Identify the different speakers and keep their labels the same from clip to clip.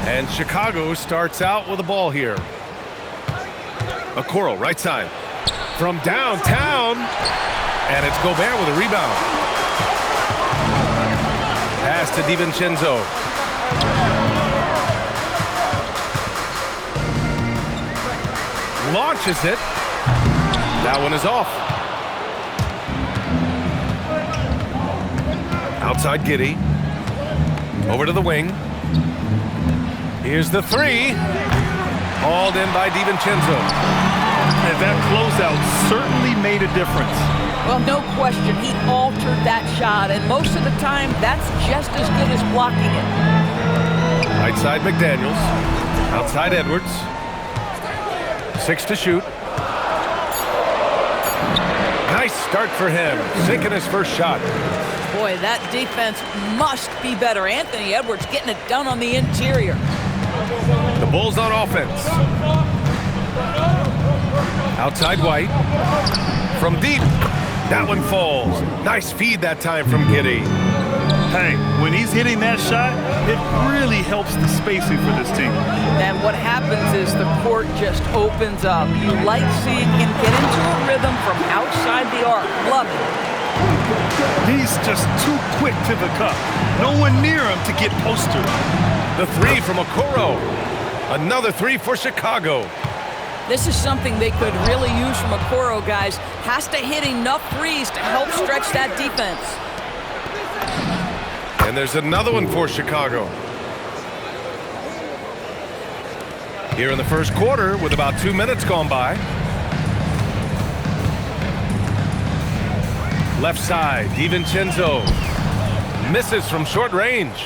Speaker 1: And Chicago starts out with the ball here. Okoro, right side. From downtown. And it's Gobert with a rebound. Pass to DiVincenzo. Launches it. That one is off. Outside Giddey. Over to the wing. Here's the three. Hauled in by DiVincenzo.
Speaker 2: And that closeout certainly made a difference.
Speaker 3: Well, no question. He altered that shot, and most of the time, that's just as good as blocking it.
Speaker 1: Right side McDaniels. Outside Edwards. 6 to shoot. Nice start for him. Sinking his first shot.
Speaker 3: Boy, that defense must be better. Anthony Edwards getting it done on the interior.
Speaker 1: The Bulls on offense. Outside White. From deep. That one falls. Nice feed that time from Giddey.
Speaker 2: Hey, when he's hitting that shot, it really helps the spacing for this team.
Speaker 3: And what happens is the court just opens up. You like seeing him get into a rhythm from outside the arc. Love it.
Speaker 2: He's just too quick to the cup. No one near him to get postered.
Speaker 1: The three from Okoro. Another three for Chicago.
Speaker 3: This is something they could really use from Okoro, guys. Has to hit enough threes to help stretch that defense.
Speaker 1: And there's another one for Chicago. Here in the first quarter with about 2 minutes gone by. Left side, DiVincenzo. Misses from short range.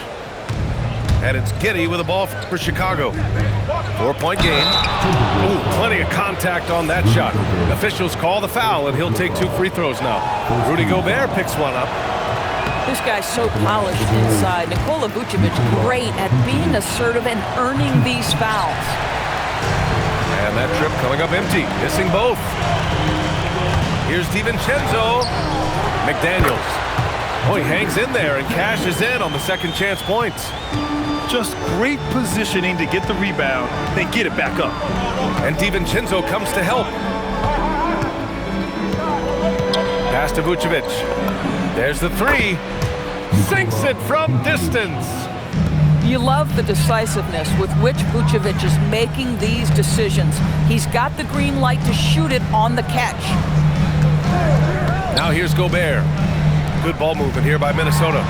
Speaker 1: And it's Giddey with the ball for Chicago. 4-point game. Ooh, plenty of contact on that shot. Officials call the foul, and he'll take 2 free throws now. Rudy Gobert picks one up.
Speaker 3: This guy's so polished inside. Nikola Vucevic great at being assertive and earning these fouls.
Speaker 1: And that trip coming up empty, missing both. Here's DiVincenzo. McDaniels. Oh, he hangs in there and cashes in on the second chance points.
Speaker 2: Just great positioning to get the rebound, then get it back up.
Speaker 1: And DiVincenzo comes to help. Pass to Vucevic. There's the three. Sinks it from distance.
Speaker 3: You love the decisiveness with which Vucevic is making these decisions. He's got the green light to shoot it on the catch.
Speaker 1: Now here's Gobert. Good ball movement here by Minnesota.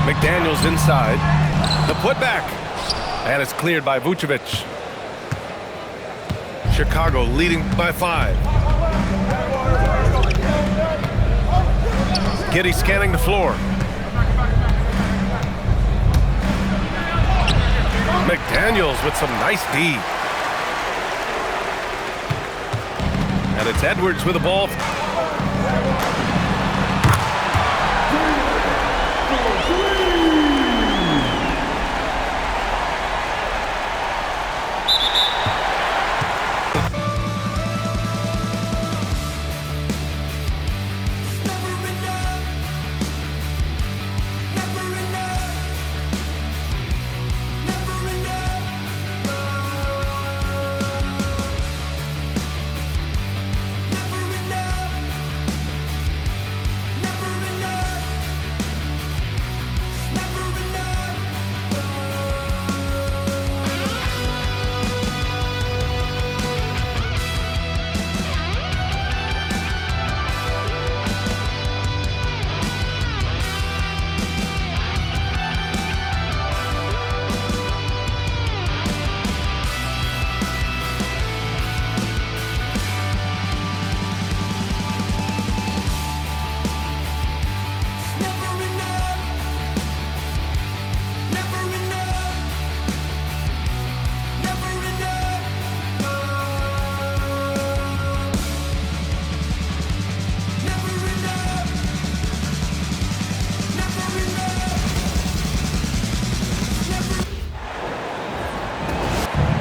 Speaker 1: McDaniels inside. The putback. And it's cleared by Vucevic. Chicago leading by 5. Giddey scanning the floor. McDaniels with some nice D. And it's Edwards with the ball.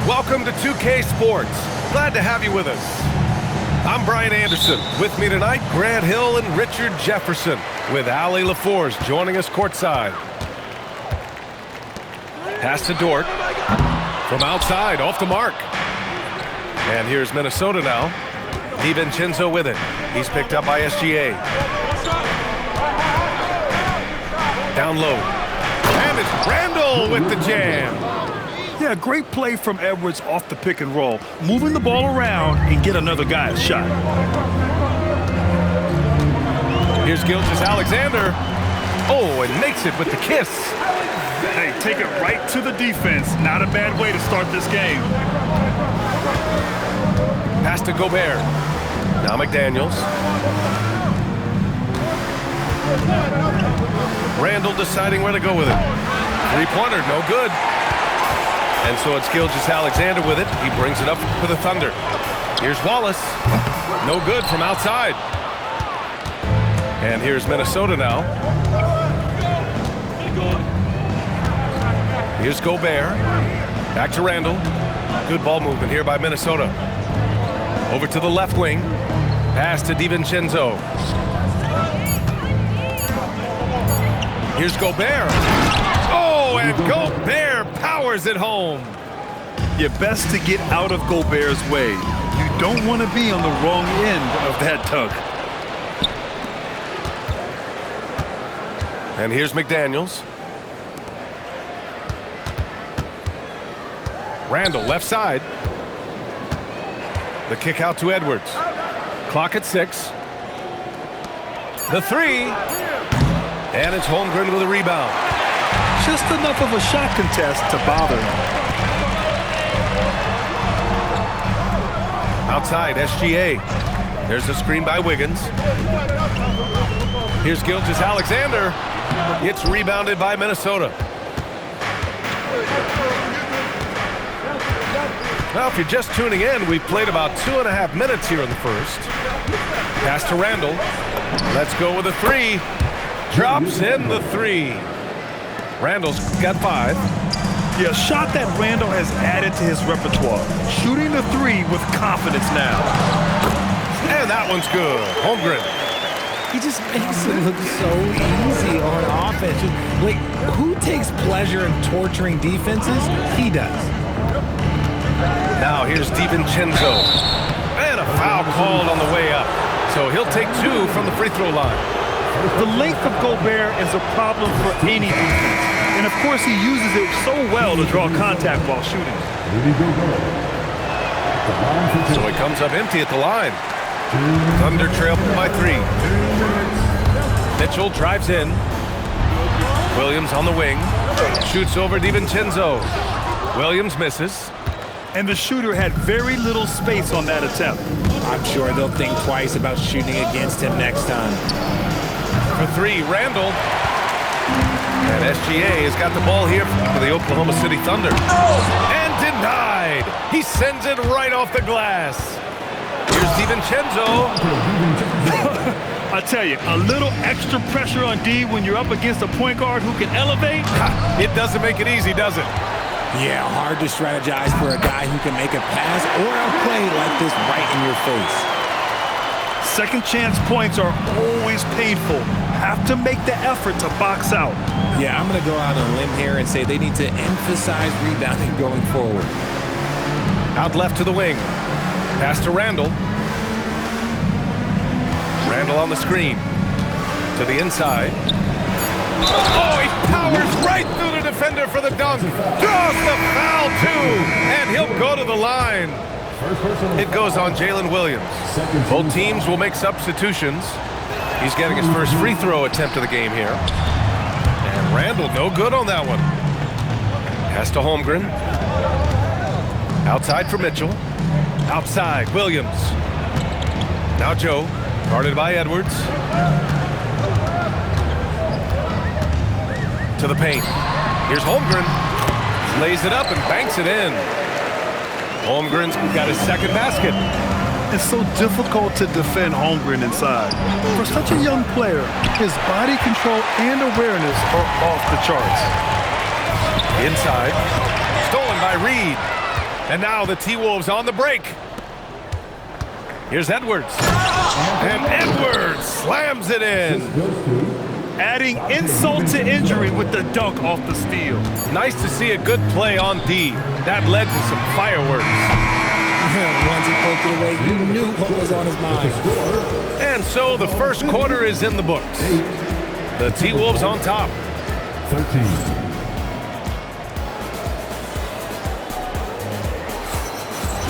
Speaker 1: Welcome to 2K Sports. Glad to have you with us. I'm Brian Anderson. With me tonight, Grant Hill and Richard Jefferson, with Allie LaForce joining us courtside. Pass to Dort. From outside, off the mark. And here's Minnesota now. DiVincenzo with it. He's picked up by SGA. Down low. And it's Randall with the jam.
Speaker 2: Yeah, great play from Edwards off the pick and roll. Moving the ball around and get another guy a shot.
Speaker 1: Here's Gilgeous-Alexander. Oh, and makes it with the kiss.
Speaker 2: Hey, take it right to the defense. Not a bad way to start this game.
Speaker 1: Pass to Gobert. Now McDaniels. Randall deciding where to go with it. Three-pointer, no good. And so it's Gilgeous-Alexander with it. He brings it up for the Thunder. Here's Wallace. No good from outside. And here's Minnesota now. Here's Gobert. Back to Randall. Good ball movement here by Minnesota. Over to the left wing. Pass to DiVincenzo. Here's Gobert. Oh, and Gobert powers it home.
Speaker 2: You're best to get out of Gobert's way. You don't want to be on the wrong end of that tug.
Speaker 1: And here's McDaniels. Randall, left side. The kick out to Edwards. Clock at 6. The three. And it's Holmgren with a rebound.
Speaker 2: Just enough of a shot contest to bother him.
Speaker 1: Outside, SGA. There's a screen by Wiggins. Here's Gilgeous-Alexander. It's rebounded by Minnesota. Well, if you're just tuning in, we've played about 2.5 minutes here in the first. Pass to Randall. Let's go with a three. Drops in the three. Randall's got 5.
Speaker 2: Yeah, a shot that Randall has added to his repertoire. Shooting the three with confidence now.
Speaker 1: And that one's good. Holmgren.
Speaker 4: He just makes it look so easy on offense. Like, who takes pleasure in torturing defenses? He does.
Speaker 1: Now here's DiVincenzo. And a foul called on the way up. So he'll take 2 from the free throw line.
Speaker 2: The length of Gobert is a problem for any defense. And of course he uses it so well to draw contact while shooting.
Speaker 1: So he comes up empty at the line. Thunder trail by 3. Mitchell drives in. Williams on the wing. Shoots over DiVincenzo. Williams misses.
Speaker 2: And the shooter had very little space on that attempt.
Speaker 4: I'm sure they'll think twice about shooting against him next time.
Speaker 1: For 3, Randall. And SGA has got the ball here for the Oklahoma City Thunder. And denied. He sends it right off the glass. Here's DiVincenzo.
Speaker 2: I tell you, a little extra pressure on D when you're up against a point guard who can elevate.
Speaker 1: It doesn't make it easy, does it?
Speaker 4: Yeah, hard to strategize for a guy who can make a pass or a play like this right in your face.
Speaker 2: Second chance points are always painful. Have to make the effort to box out.
Speaker 4: Yeah, I'm going to go out on a limb here and say they need to emphasize rebounding going forward.
Speaker 1: Out left to the wing. Pass to Randall. Randall on the screen. To the inside. Oh, he powers right through the defender for the dunk. Draws the foul, too. And he'll go to the line. It goes on Jalen Williams. Both teams will make substitutions. He's getting his first free throw attempt of the game here. And Randall, no good on that one. Pass to Holmgren. Outside for Mitchell. Outside, Williams. Now Joe, guarded by Edwards. To the paint. Here's Holmgren. Lays it up and banks it in. Holmgren's got his second basket.
Speaker 2: It's so difficult to defend Holmgren inside. For such a young player, his body control and awareness are off the charts.
Speaker 1: Inside. Stolen by Reed. And now the T-Wolves on the break. Here's Edwards. And Edwards slams it in.
Speaker 2: adding insult to injury with the dunk off the steal.
Speaker 1: Nice to see a good play on D. That led to some fireworks.
Speaker 4: Once he poked it away, you knew what was on his mind.
Speaker 1: And so the first quarter is in the books. The T-Wolves on top.
Speaker 5: 13.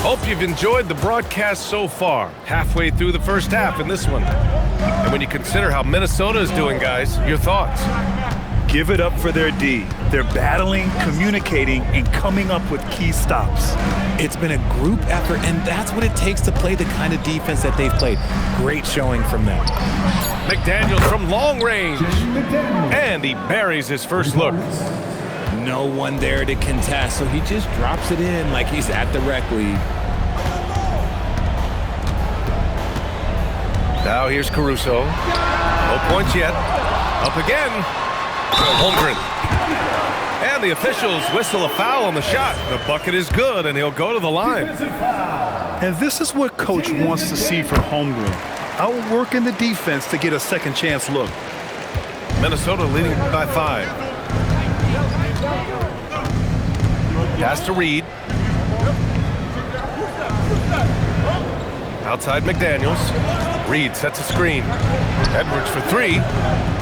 Speaker 1: Hope you've enjoyed the broadcast so far. Halfway through the first half in this one. And when you consider how Minnesota is doing, guys, your thoughts?
Speaker 2: Give it up for their D. They're battling, communicating, and coming up with key stops.
Speaker 4: It's been a group effort, and that's what it takes to play the kind of defense that they've played. Great showing from them.
Speaker 1: McDaniels from long range. And he buries his first look.
Speaker 4: No one there to contest, so he just drops it in like he's at the rec league.
Speaker 1: Now here's Caruso. No points yet. Up again. Holmgren. And the officials whistle a foul on the shot. The bucket is good, and he'll go to the line.
Speaker 2: And this is what Coach wants to see from Holmgren. Outworking the defense to get a second chance look.
Speaker 1: Minnesota leading by 5. Pass to Reed. Outside McDaniels. Reed sets a screen. Edwards for 3.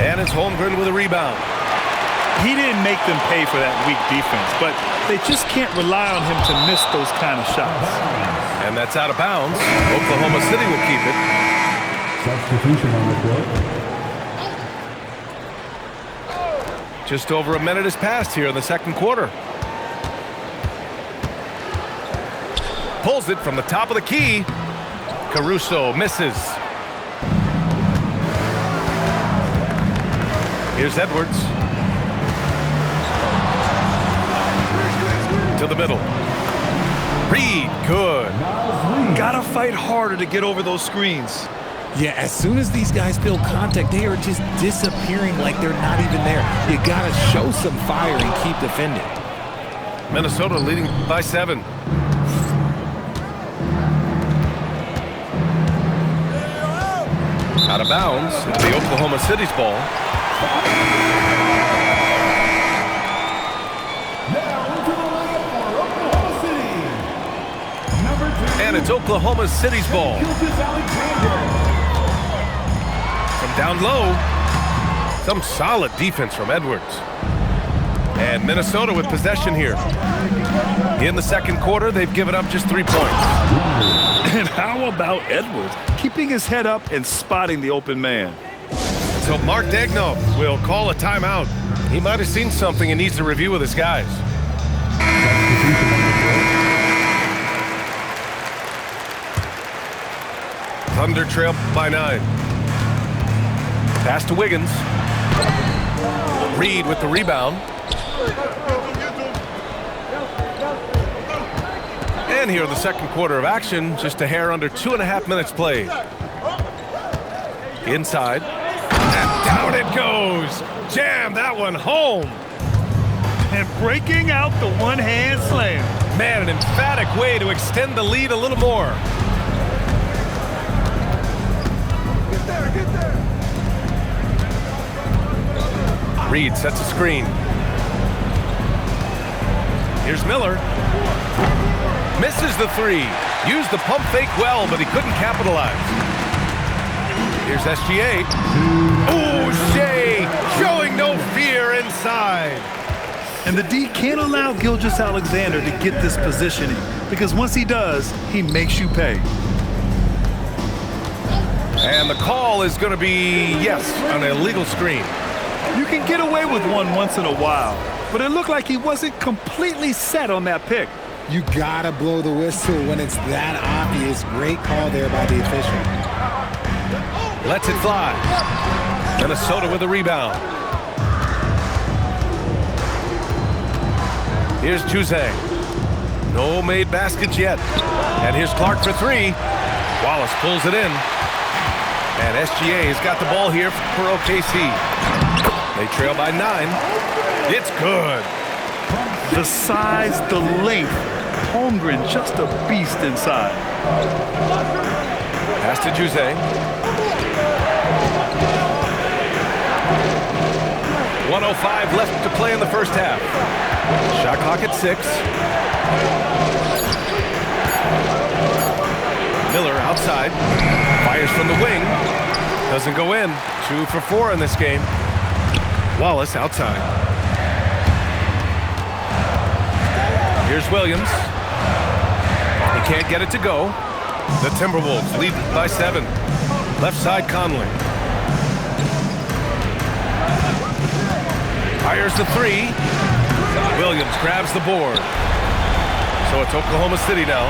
Speaker 1: And it's Holmgren with a rebound.
Speaker 2: He didn't make them pay for that weak defense, but they just can't rely on him to miss those kind of shots.
Speaker 1: And that's out of bounds. Oklahoma City will keep it.
Speaker 5: Substitution on the court.
Speaker 1: Just over a minute has passed here in the second quarter. Pulls it from the top of the key. Caruso misses. Here's Edwards. To the middle. Reed, good.
Speaker 2: Gotta fight harder to get over those screens.
Speaker 4: Yeah, as soon as these guys feel contact, they are just disappearing like they're not even there. You gotta show some fire and keep defending.
Speaker 1: Minnesota leading by 7. Out of bounds. It's the Oklahoma City's ball. And it's Oklahoma City's ball. From down low, some solid defense from Edwards. And Minnesota with possession here. In the second quarter, they've given up just 3 points.
Speaker 2: And how about Edwards? Keeping his head up and spotting the open man.
Speaker 1: So Mark Daigneault will call a timeout. He might have seen something and needs to review with his guys. Thunder trail by 9. Pass to Wiggins. Reed with the rebound. And here in the second quarter of action, just a hair under 2.5 minutes played. Inside. And down it goes. Jam that one home.
Speaker 2: And breaking out the one-hand slam.
Speaker 1: Man, an emphatic way to extend the lead a little more. Reed sets a screen. Here's Miller. Misses the 3. Used the pump fake well, but he couldn't capitalize. Here's SGA. Oh, Shea showing no fear inside.
Speaker 2: And the D can't allow Gilgeous-Alexander to get this positioning, because once he does, he makes you pay.
Speaker 1: And the call is going to be, yes, an illegal screen.
Speaker 2: You can get away with one once in a while, but it looked like he wasn't completely set on that pick.
Speaker 4: You gotta blow the whistle when it's that obvious. Great call there by the official.
Speaker 1: Lets it fly. Minnesota with a rebound. Here's Juzang. No made baskets yet. And here's Clark for 3. Wallace pulls it in. And SGA has got the ball here for OKC. They trail by 9. It's good.
Speaker 2: The size, the length. Holmgren just a beast inside.
Speaker 1: Pass to Juzang. 1:05 left to play in the first half. Shot clock at 6. Miller outside. Fires from the wing. Doesn't go in. 2 for 4 in this game. Wallace outside. Here's Williams. He can't get it to go. The Timberwolves lead by 7. Left side Conley. Fires the 3. Williams grabs the board. So it's Oklahoma City now.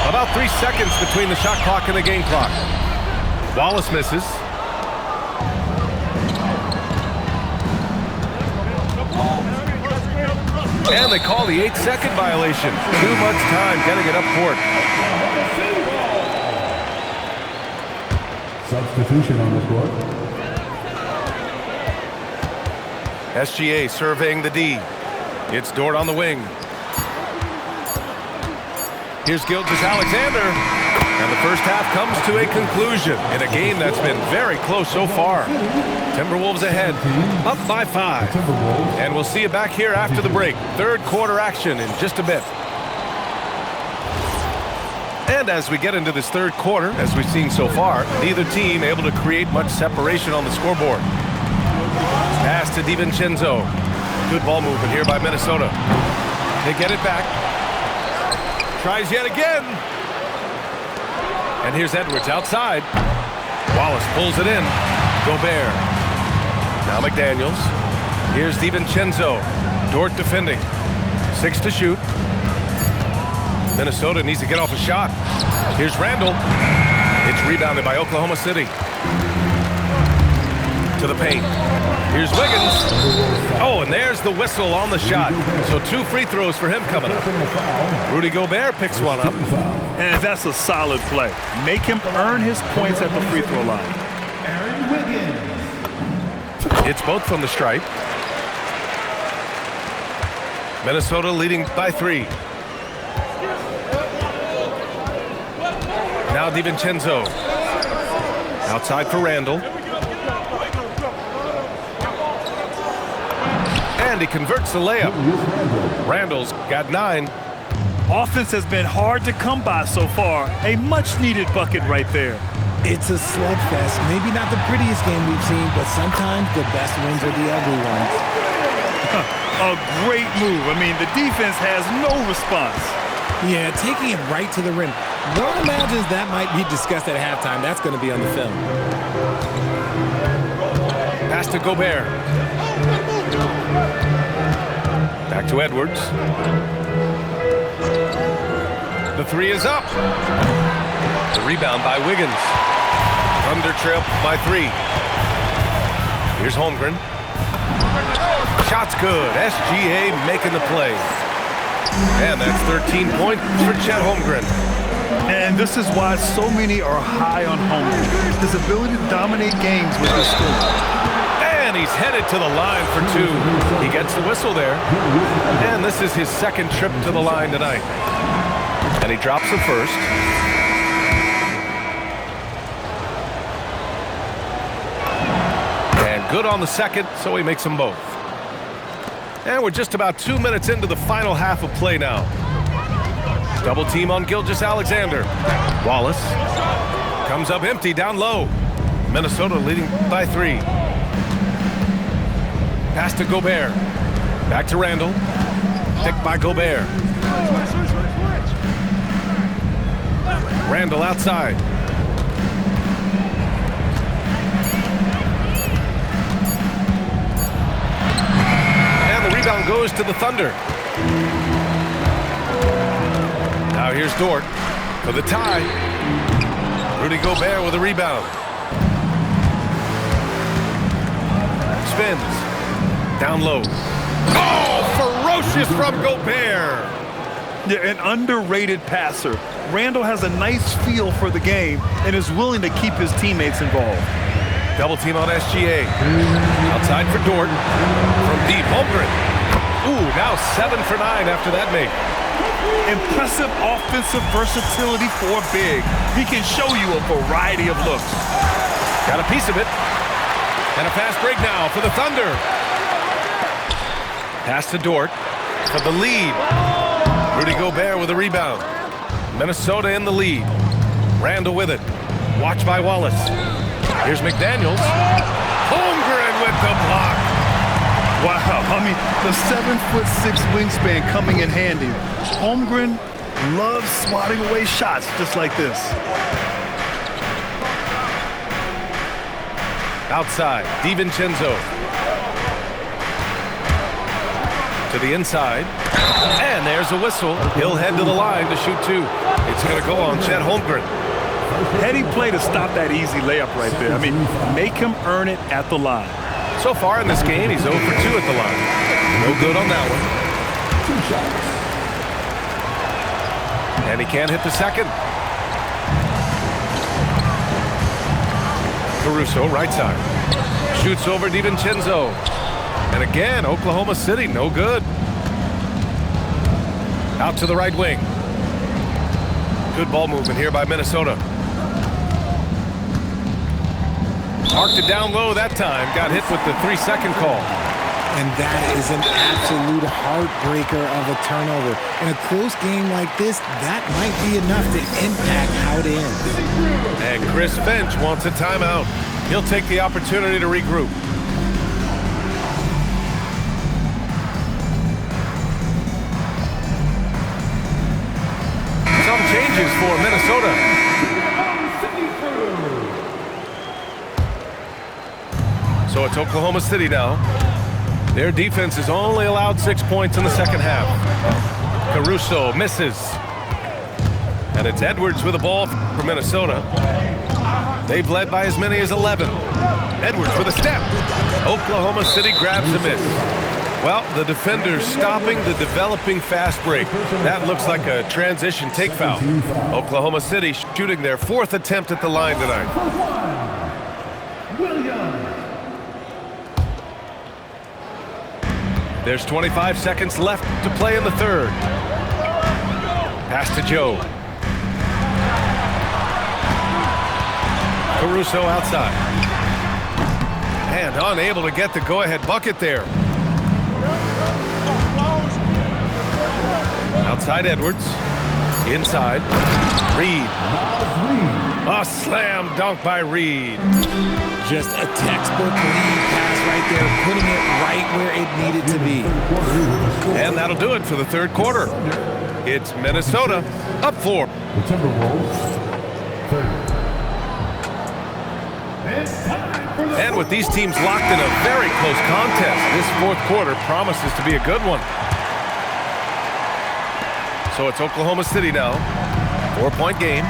Speaker 1: About 3 seconds between the shot clock and the game clock. Wallace misses. And they call the 8-second violation. Too much time getting it up court.
Speaker 5: Substitution on the court.
Speaker 1: SGA surveying the D. It's Dort on the wing. Here's Gilgeous-Alexander. And the first half comes to a conclusion in a game that's been very close so far. Timberwolves ahead, up by 5. And we'll see you back here after the break. Third quarter action in just a bit. And as we get into this third quarter, as we've seen so far, neither team able to create much separation on the scoreboard. Pass to DiVincenzo. Good ball movement here by Minnesota. They get it back. Tries yet again. And here's Edwards outside. Wallace pulls it in. Gobert. Now McDaniels. Here's DiVincenzo. Dort defending. 6 to shoot. Minnesota needs to get off a shot. Here's Randall. It's rebounded by Oklahoma City. To the paint. Here's Wiggins. Oh, and there's the whistle on the shot. So 2 free throws for him coming up. Rudy Gobert picks one up.
Speaker 2: And that's a solid play. Make him earn his points at the free throw line.
Speaker 1: It's both from the stripe. Minnesota leading by 3. Now DiVincenzo. Outside for Randall. And he converts the layup. Randall's got 9.
Speaker 2: Offense has been hard to come by so far. A much-needed bucket right there.
Speaker 4: It's a slugfest. Maybe not the prettiest game we've seen, but sometimes the best wins are the ugly ones.
Speaker 2: A great move. I mean, the defense has no response.
Speaker 4: Yeah, taking it right to the rim. One imagines that might be discussed at halftime. That's going to be on the film.
Speaker 1: Pass to Gobert. Back to Edwards. The 3 is up. The rebound by Wiggins. Thunder trail by 3. Here's Holmgren. Shot's good. SGA making the play. And that's 13 points for Chet Holmgren.
Speaker 2: And this is why so many are high on Holmgren. His ability to dominate games with his skill.
Speaker 1: And he's headed to the line for 2. He gets the whistle there. And this is his second trip to the line tonight. And he drops the first. And good on the second, so he makes them both. And we're just about 2 minutes into the final half of play now. Double team on Gilgeous-Alexander. Wallace comes up empty down low. Minnesota leading by 3. Pass to Gobert. Back to Randall. Picked by Gobert. Randall outside. And the rebound goes to the Thunder. Now here's Dort for the tie. Rudy Gobert with a rebound. Spins. Down low. Oh, ferocious from Gobert.
Speaker 2: Yeah, an underrated passer. Randall has a nice feel for the game and is willing to keep his teammates involved.
Speaker 1: Double team on SGA. Outside for Dort. From deep, Holmgren. Ooh, now 7 for 9 after that make.
Speaker 2: Impressive offensive versatility for a big. He can show you a variety of looks.
Speaker 1: Got a piece of it. And a fast break now for the Thunder. Pass to Dort for the lead. Rudy Gobert with a rebound. Minnesota in the lead. Randall with it. Watched by Wallace. Here's McDaniels. Holmgren with the block.
Speaker 2: Wow, I mean, the 7'6" wingspan coming in handy. Holmgren loves swatting away shots just like this.
Speaker 1: Outside, DiVincenzo. To the inside. And there's a whistle. He'll head to the line to shoot two. It's going to go on Chet Holmgren.
Speaker 2: Heady play to stop that easy layup right there. I mean, make him earn it at the line.
Speaker 1: So far in this game, he's 0 for 2 at the line. No good on that one. And he can't hit the second. Caruso, right side. Shoots over DiVincenzo. And again, Oklahoma City, no good. Out to the right wing. Good ball movement here by Minnesota. Marked it down low that time. Got hit with the 3-second call.
Speaker 4: And that is an absolute heartbreaker of a turnover. In a close game like this, that might be enough to impact how it ends.
Speaker 1: And Chris Finch wants a timeout. He'll take the opportunity to regroup. Some changes for Minnesota. So it's Oklahoma City now. Their defense has only allowed 6 points in the second half. Caruso misses. And it's Edwards with the ball for Minnesota. They've led by as many as 11. Edwards with a step. Oklahoma City grabs a miss. Well, the defenders stopping the developing fast break. That looks like a transition take foul. Oklahoma City shooting their 4th attempt at the line tonight. There's 25 seconds left to play in the third. Pass to Joe. Caruso outside. And unable to get the go-ahead bucket there. Outside Edwards. Inside. Reed. A slam dunk by Reed.
Speaker 4: Just a textbook lead pass right there, putting it right where it needed to be.
Speaker 1: And that'll do it for the third quarter. It's Minnesota up 4.
Speaker 5: The Timberwolves, 30.
Speaker 1: And with these teams locked in a very close contest, this fourth quarter promises to be a good one. So it's Oklahoma City now. 4-point game.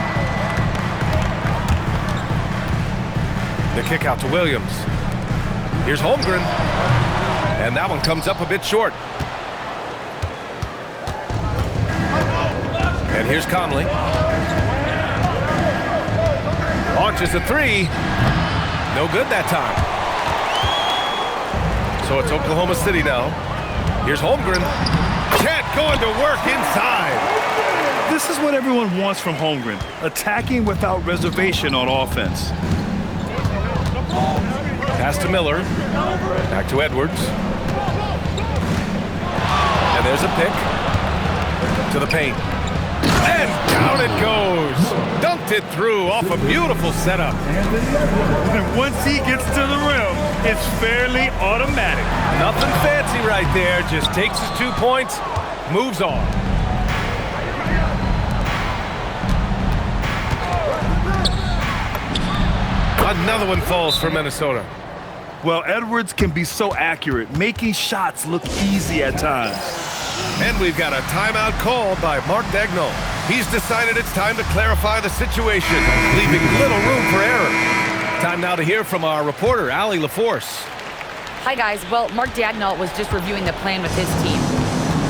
Speaker 1: The kick out to Williams. Here's Holmgren. And that one comes up a bit short. And here's Conley. Launches a 3. No good that time. So it's Oklahoma City now. Here's Holmgren. Chet going to work inside.
Speaker 2: This is what everyone wants from Holmgren, attacking without reservation on offense.
Speaker 1: Pass to Miller. Back to Edwards. And there's a pick. To the paint. And down it goes. Dunked it through off a beautiful setup.
Speaker 2: And once he gets to the rim, it's fairly automatic.
Speaker 1: Nothing fancy right there. Just takes his 2 points, moves on. Another one falls for Minnesota.
Speaker 2: Well, Edwards can be so accurate, making shots look easy at times.
Speaker 1: And we've got a timeout called by Mark Daigneault. He's decided it's time to clarify the situation, leaving little room for error. Time now to hear from our reporter, Allie LaForce.
Speaker 6: Hi, guys. Well, Mark Daigneault was just reviewing the plan with his team.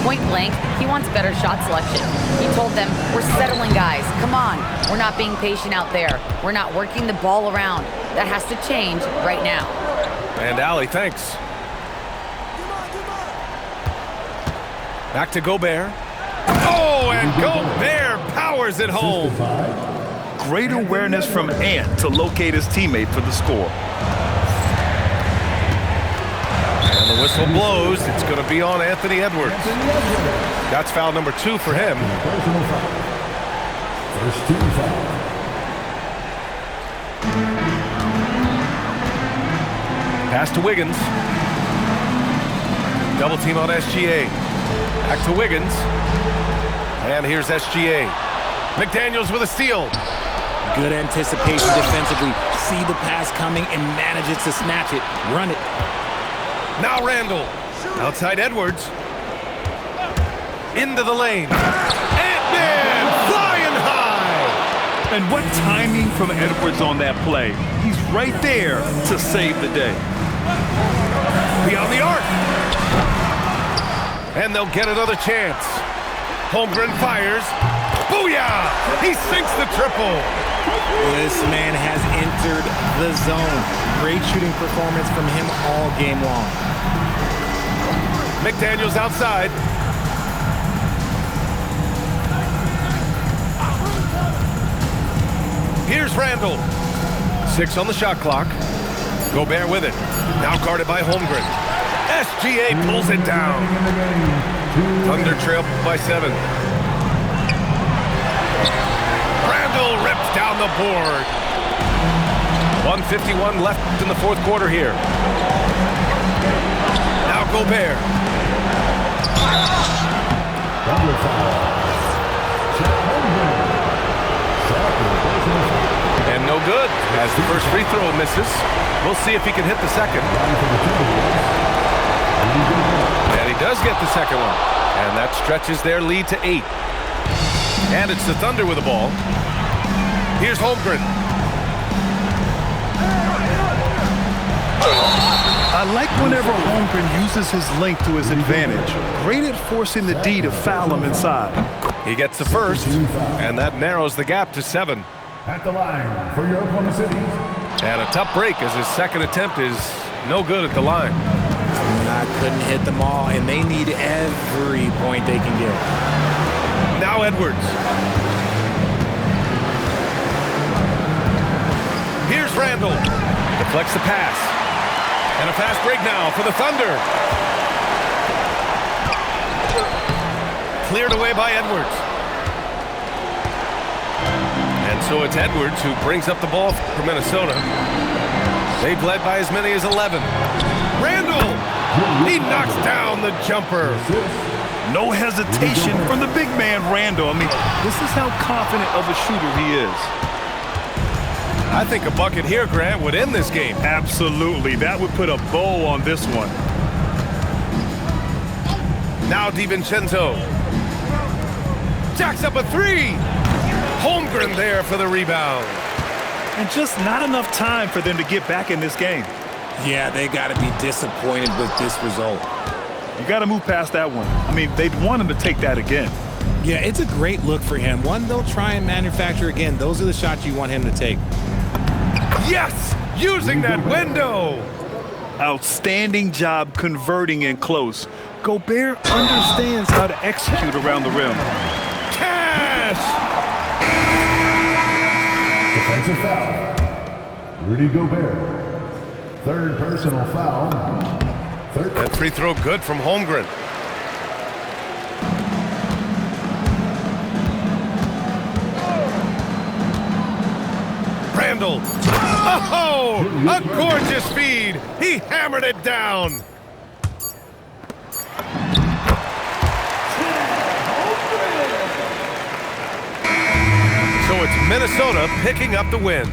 Speaker 6: Point blank, he wants better shot selection. He told them, we're settling guys. Come on. We're not being patient out there. We're not working the ball around. That has to change right now.
Speaker 1: And Allie, thanks. Back to Gobert. Oh, and Gobert powers it home.
Speaker 2: Great awareness from Ant to locate his teammate for the score.
Speaker 1: And the The whistle blows. It's going to be on Anthony Edwards. That's foul number 2 for him.
Speaker 5: Personal foul. First team foul.
Speaker 1: Pass to Wiggins. Double team on SGA. Back to Wiggins. And here's SGA. McDaniels with a steal.
Speaker 4: Good anticipation defensively. See the pass coming and manages to snatch it. Run it.
Speaker 1: Now Randall. Outside Edwards. Into the lane. Ant-Man flying high.
Speaker 2: And what timing from Edwards on that play. He's right there to save the day.
Speaker 1: Beyond the arc. And they'll get another chance. Holmgren fires. Booyah! He sinks the triple.
Speaker 4: This man has entered the zone. Great shooting performance from him all game long.
Speaker 1: McDaniels outside. Here's Randall. 6 on the shot clock. Gobert with it. Now guarded by Holmgren. SGA pulls it down. Thunder trail by 7. Randall rips down the board. 1:51 left in the fourth quarter here. Now Gobert.
Speaker 5: Double foul.
Speaker 1: And no good as the first free throw misses. We'll see if he can hit the second. And he does get the second one. And that stretches their lead to 8. And it's the Thunder with the ball. Here's Holmgren.
Speaker 2: I like whenever Holmgren uses his length to his advantage. Great at forcing the D to foul him inside.
Speaker 1: He gets the first, and that narrows the gap to 7.
Speaker 5: At the line for your Oklahoma City.
Speaker 1: And a tough break as his second attempt is no good at the line.
Speaker 4: I couldn't hit them all, and they need every point they can get.
Speaker 1: Now Edwards. Here's Randall. Deflects the pass. And a fast break now for the Thunder. Cleared away by Edwards. And so it's Edwards who brings up the ball for Minnesota. They've led by as many as 11. Randall! He knocks down the jumper.
Speaker 2: No hesitation from the big man, Randall. I mean, this is how confident of a shooter he is.
Speaker 1: I think a bucket here, Grant, would end this game.
Speaker 2: Absolutely. That would put a bow on this one.
Speaker 1: Now DiVincenzo. Jacks up a 3. Holmgren there for the rebound.
Speaker 2: And just not enough time for them to get back in this game.
Speaker 4: Yeah, they got to be disappointed with this result.
Speaker 2: You got to move past that one. I mean, they'd want him to take that again.
Speaker 4: Yeah, it's a great look for him. One they'll try and manufacture again. Those are the shots you want him to take.
Speaker 1: Yes! Using that window!
Speaker 2: Outstanding job converting in close. Gobert understands how to execute around the rim.
Speaker 1: Cash!
Speaker 5: Defensive foul. Rudy Gobert. Third personal foul.
Speaker 1: That free throw good from Holmgren. Randall. Oh, a gorgeous feed. He hammered it down. So it's Minnesota picking up the win.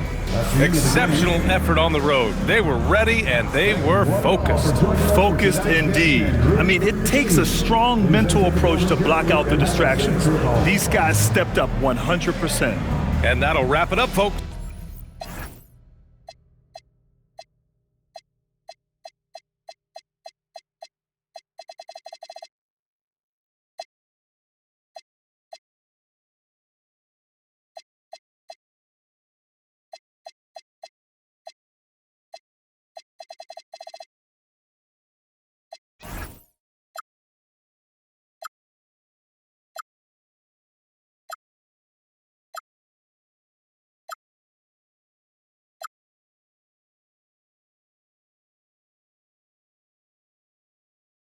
Speaker 1: Exceptional effort on the road. They were ready and they were focused.
Speaker 2: Focused indeed. I mean, it takes a strong mental approach to block out the distractions. These guys stepped up 100%.
Speaker 1: And that'll wrap it up, folks.